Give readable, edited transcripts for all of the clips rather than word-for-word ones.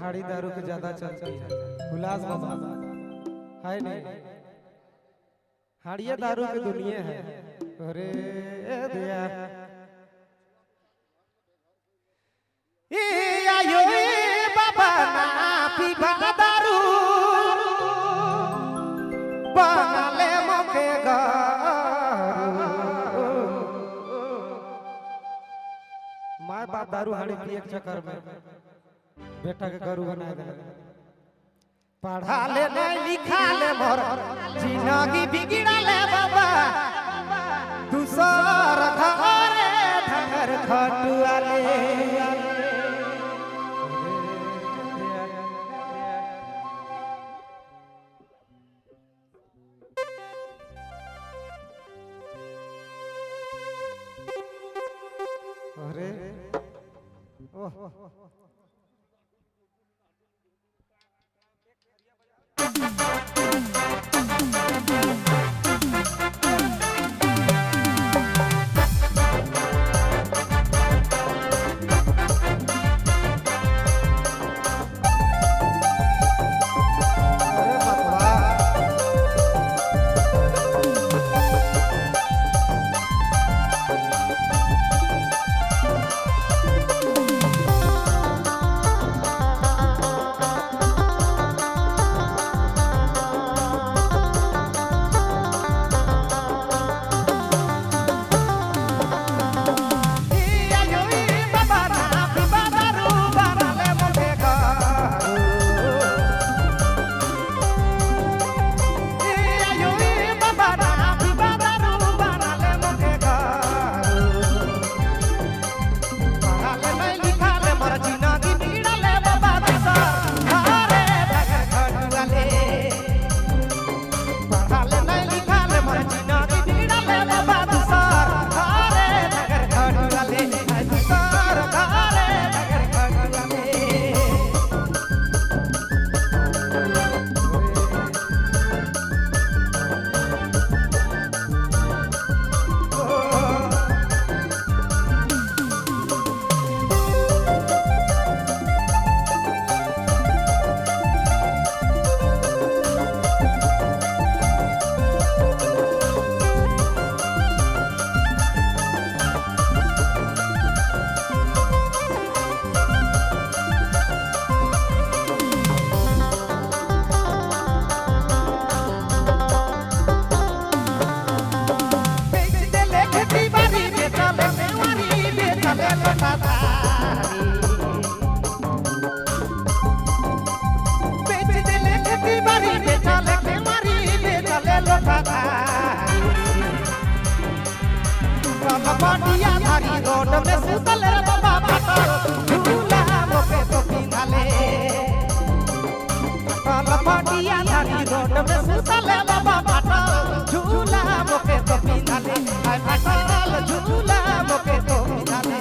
हाड़ी दारू के ज्यादा चलती है। हुलास बाबा है नहीं, हाड़िया दारू की दुनिया है। अरे दिया आयो बाबा ना पीबा दारू बनाले मोके माँ बाप दारू हाड़ी पिए के चक्कर में बेटा के गरू बना दे। पढ़ा ले नहीं लिखा ले मोर जिंदगी बिगड़ा ले बाबा दूसर घरे ढंगर खटुआ ले। अरे ओह पटिया धारी रोड में सुतल रे बाबा पाटल झूला मोके तो पिंधाले। पटिया धारी रोड में सुतल रे बाबा पाटल झूला मोके तो पिंधाले। आय पाटल झूला मोके तो पिंधाले।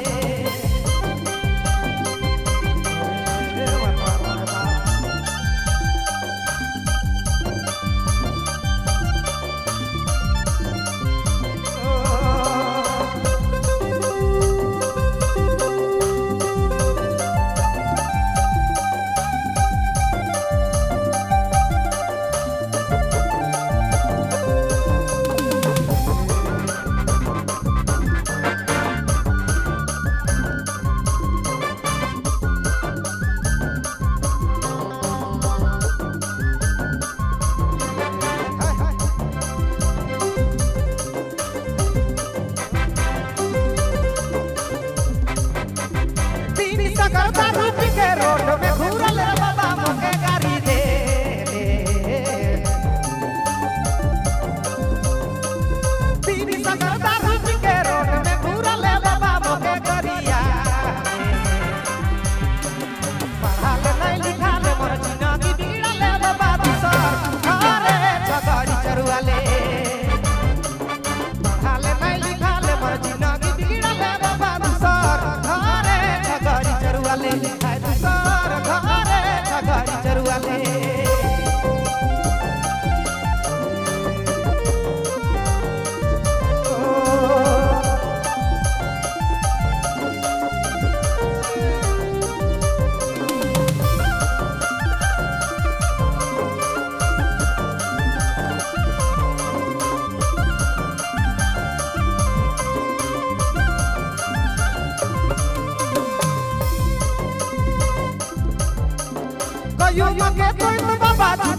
गयु मके तो बाबा